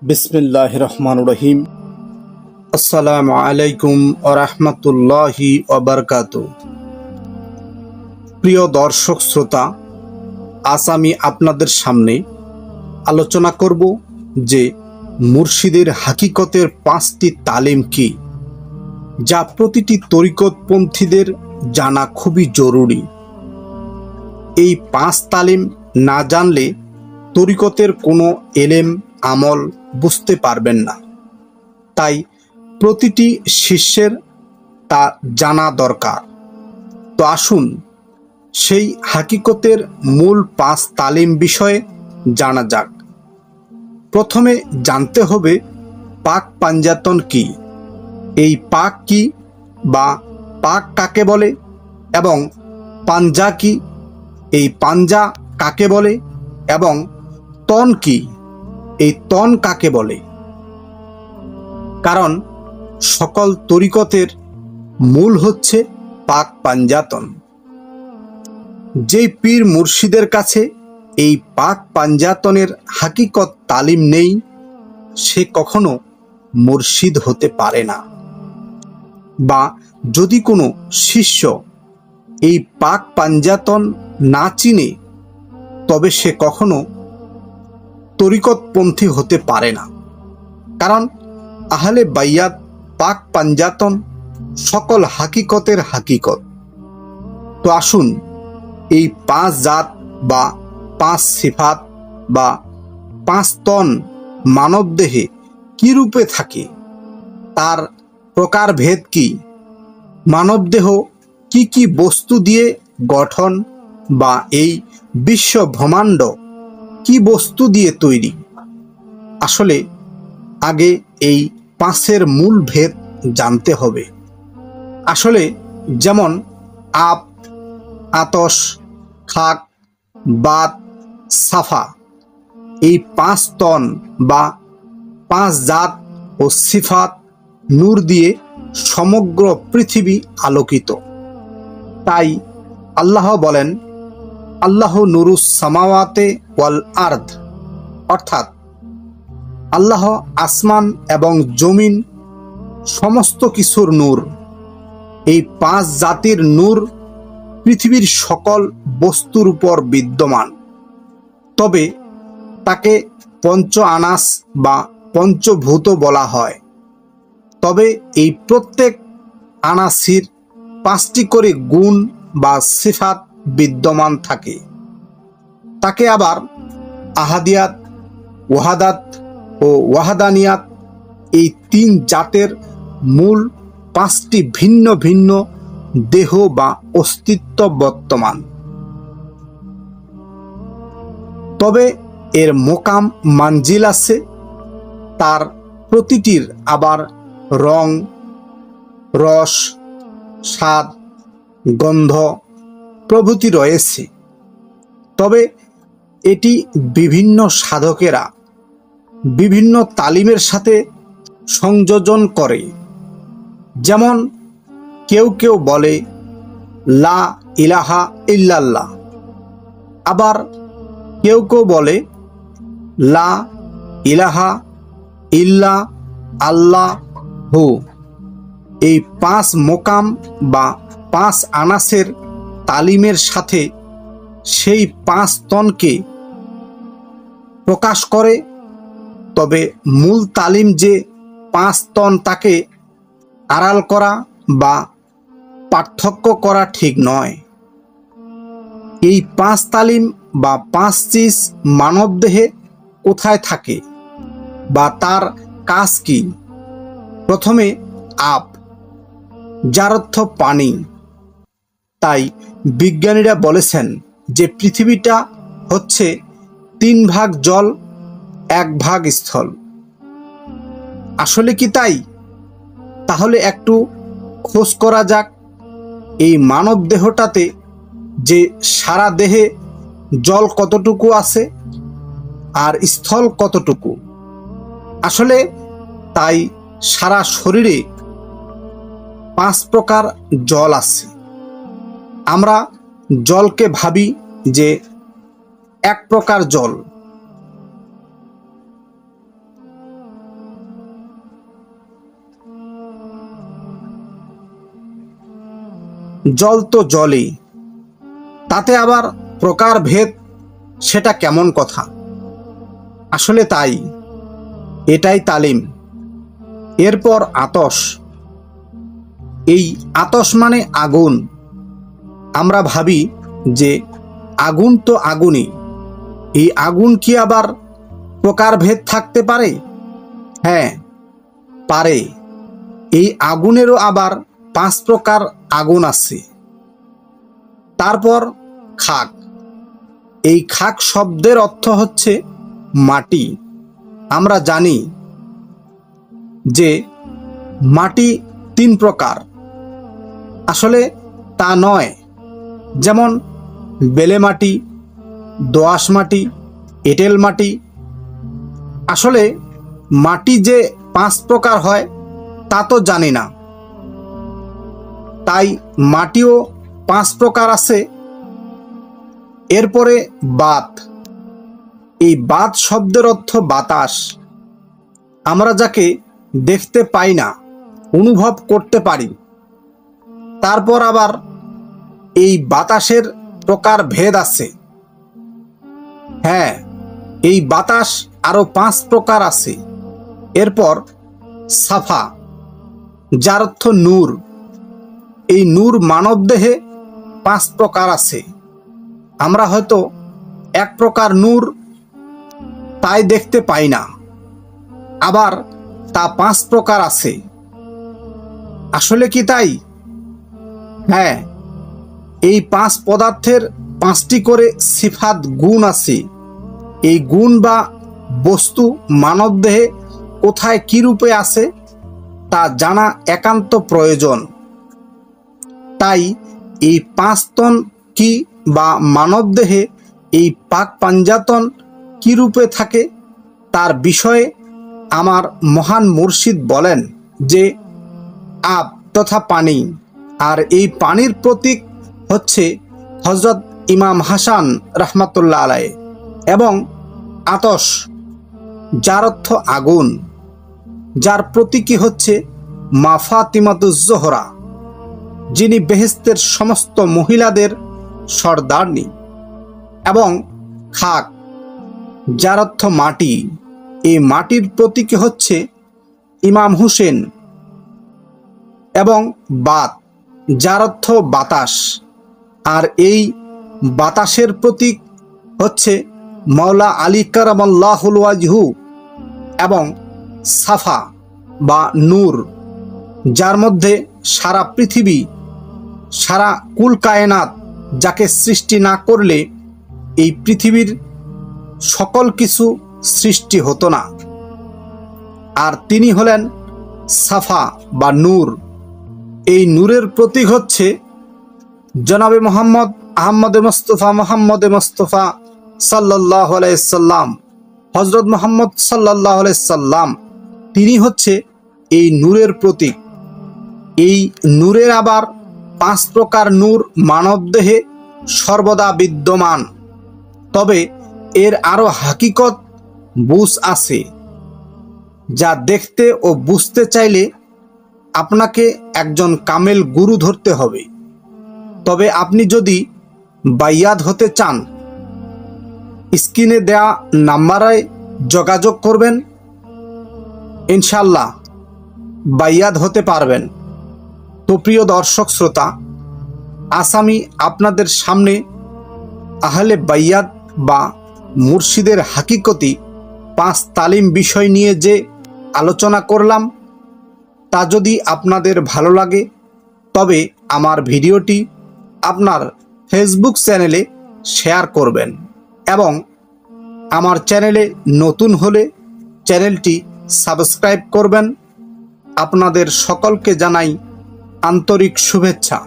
বিসমিল্লাহির রহমানির রহিম। আসসালামু আলাইকুম ওয়া রাহমাতুল্লাহি ওয়া বারাকাতুহু। প্রিয় দর্শক শ্রোতা, আজ আমি আপনাদের সামনে আলোচনা করব যে মুর্শিদের হাকিকতের 5টি তালিম কি, যা প্রতিটি তরিকতপন্থীদের জানা খুবই জরুরি। এই 5 তালিম না জানলে তরিকতের কোনো এলেম আমল বুঝতে পারবেন না। তাই প্রতিটি শিষ্যের তা জানা দরকার। তো আসুন সেই হাকিকতের মূল 5 তালিম বিষয়ে জানা যাক। প্রথমে জানতে হবে পাক পাঞ্জাতন কি, এই পাক কি বা পাক কাকে বলে, এবং পাঞ্জা কি, এই পাঞ্জা কাকে বলে, এবং তন কি, এই তন কাকে বলে। কারণ সকল তরিকতের মূল হচ্ছে পাক পাঞ্জাতন। যেই পীর মুর্শিদের কাছে এই পাক পাঞ্জাতনের হাকিকত তালিম নেই, সে কখনো মুর্শিদ হতে পারে না। বা যদি কোনো শিষ্য এই পাক পাঞ্জাতন না চিনে, তবে সে কখনো তরিকতপন্থী হতে পারে না। কারণ আহলে বাইয়াত পাক পাঞ্জাতন সকল হাকিকতের হাকিকত। তো আসুন এই 5 জাত বা 5 সিফাত বা 5 তন মানবদেহে কি রূপে থাকে, তার প্রকারভেদ কি, মানবদেহ কি কি বস্তু দিয়ে গঠন, বা এই বিশ্ব ব্রহ্মাণ্ড কি বস্তু দিয়ে তৈরি। আসলে আগে এই 5-এর মূল ভেদ জানতে হবে। আসলে যেমন আপ, আতশ, খাক, বাত, সাফা, এই 5 তন বা 5 জাত ও সিফাত নূর দিয়ে সমগ্র পৃথিবী আলোকিত। তাই আল্লাহ বলেন, আল্লাহ নুরুস সামাওয়াতে ওয়াল আরদ, অর্থাৎ আল্লাহ আসমান এবং জমিন সমস্ত কিছুর নূর। এই 5 জাতির নূর পৃথিবীর সকল বস্তুর উপর বিদ্যমান। তবে তাকে পঞ্চ আনাস বা পঞ্চভূত বলা হয়। তবে এই প্রত্যেক আনাসির 5টি করে গুণ বা সিফাত বিদ্যমান থাকে। তাকে আবার আহাদিয়াত, ওয়াহাদাত ও ওয়াহাদানিয়াত, এই 3 জাতের মূল 5টি ভিন্ন ভিন্ন দেহ বা অস্তিত্ব বর্তমান। তবে এর মোকাম মানজিল আছে, তার প্রতিটির আবার রং, রস, স্বাদ, গন্ধ প্রভৃতি রয়েছে। তবে এটি বিভিন্ন সাধকেরা বিভিন্ন তালিমের সাথে সংযোজন করে। যেমন কেউ কেউ বলে লা ইলাহা ইল্লাল্লাহ, আবার কেউ কেউ বলে লা ইলাহা ইল্লা আল্লাহু। এই 5 মোকাম বা 5 আনাসের তালিমের সাথে সেই 5 তনকে প্রকাশ করে। তবে মূল তালিম যে 5 তন, তাকে আড়াল করা বা পার্থক্য করা ঠিক নয়। এই 5 তালিম বা 5 চিজ মানবদেহে কোথায় থাকে বা তার কাজ কি। প্রথমে আপ, যার অর্থ পানি। তাই বিজ্ঞানীরা বলেছেন যে পৃথিবীটা হচ্ছে 3 ভাগ জল, 1 ভাগ স্থল। আসলে কি তাই? তাহলে একটু খোঁজ করা যাক এই মানব দেহটাতে যে সারা দেহে জল কতটুকু আছে আর স্থল কতটুকু। আসলে তাই সারা শরীরে 5 প্রকার জল আছে। আমরা জলকে ভাবি যে এক প্রকার জল, জল তো জলই, তাতে আবার প্রকারভেদ, সেটা কেমন কথা? আসলে তাই, এটাই তালিম। এরপর আতশ। এই আতশ মানে আগুন। আমরা ভাবি যে আগুন তো আগুনই, এই আগুন কি আবার প্রকারভেদ থাকতে পারে? হ্যাঁ, পারে। এই আগুনেরও আবার 5 প্রকার আগুন আছে। তারপর খাক। এই খাক শব্দের অর্থ হচ্ছে মাটি। আমরা জানি যে মাটি 3 প্রকার, আসলে তা নয়। যেমন বেলে মাটি, দোআঁশ মাটি, এঁটেল মাটি। আসলে মাটি যে 5 প্রকার হয় তা তো জানি না। তাই মাটিও 5 প্রকার আছে। এরপরে বাত। এই বাত শব্দের অর্থ বাতাস। আমরা যাকে দেখতে পাই না, অনুভব করতে পারি। তারপর আবার এই বাতাসের প্রকার ভেদ আছে। হ্যাঁ, এই বাতাস আরো 5 প্রকার আছে। এরপর সাফা, যার অর্থ নূর। এই নূর মানব দেহে 5 প্রকার আছে। আমরা হয়তো 1 প্রকার নূর তাই দেখতে পাই না, আবার তা 5 প্রকার আছে। আসলে কি তাই? হ্যাঁ, এই 5 পদার্থের 5টি করে সিফাত, গুণ আছে। এই গুণ বা বস্তু মানবদেহে কোথায় কি রূপে আছে তা জানা একান্ত প্রয়োজন। তাই এই 5 তন কি বা মানবদেহে এই পাক পাঞ্জাতন কি রূপে থাকে তার বিষয়ে আমার মহান মুর্শিদ বলেন যে আব তথা পানি। আর এই পানির প্রতীক হচ্ছে হযরত ইমাম হাসান রাহমাতুল্লাহ আলাইহি, এবং আতশ, যার অর্থ আগুন, যার প্রতীকী হচ্ছে মা ফাতিমাতুজ জোহরা, যিনি বেহেশতের সমস্ত মহিলাদের সর্দারনী। এবং খাক, যার অর্থ মাটি। এই মাটির প্রতীকী হচ্ছে ইমাম হুসেন। এবং বাত, যার অর্থ বাতাস। আর এই বাতাসের প্রতীক হচ্ছে মাওলা আলী কারামাল্লাহুল ওয়াজহু। এবং সাফা বা নূর, যার মধ্যে সারা পৃথিবী, সারা কুল কায়নাত, যাকে সৃষ্টি না করলে এই পৃথিবীর সকল কিছু সৃষ্টি হতো না। আর তিনি হলেন সাফা বা নূর। এই নূরের প্রতীক হচ্ছে জনাবে মোহাম্মদ মোহাম্মদে মুস্তফা সাল্লাল্লাহু আলাইহি সাল্লাম, হযরত মুহাম্মদ সাল্লাল্লাহু আলাইহি সাল্লাম। তিনি হচ্ছে এই নূরের প্রতীক। এই নূরের আবার 5 প্রকার নূর মানবদেহে সর্বদা বিদ্যমান। তবে এর আরো হাকিকত বুঝ আছে, যা দেখতে ও বুঝতে চাইলে আপনাকে একজন কামেল গুরু ধরতে হবে। তবে আপনি যদি বাইয়াত হতে চান, স্ক্রিনে দেয়া নাম্বারে যোগাযোগ করবেন, ইনশাল্লাহ বাইয়াত হতে পারবেন। তো প্রিয় দর্শক শ্রোতা, আজ আমি আপনাদের সামনে আহলে বাইয়াত বা মুর্শিদের হাকিকতি 5 তালিম বিষয় নিয়ে যে আলোচনা করলাম, তা যদি আপনাদের ভালো লাগে তবে আমার ভিডিওটি আপনার ফেসবুক চ্যানেলে শেয়ার করবেন, এবং আমার চ্যানেলে নতুন হলে চ্যানেলটি সাবস্ক্রাইব করবেন। আপনাদের সকলকে জানাই আন্তরিক শুভেচ্ছা।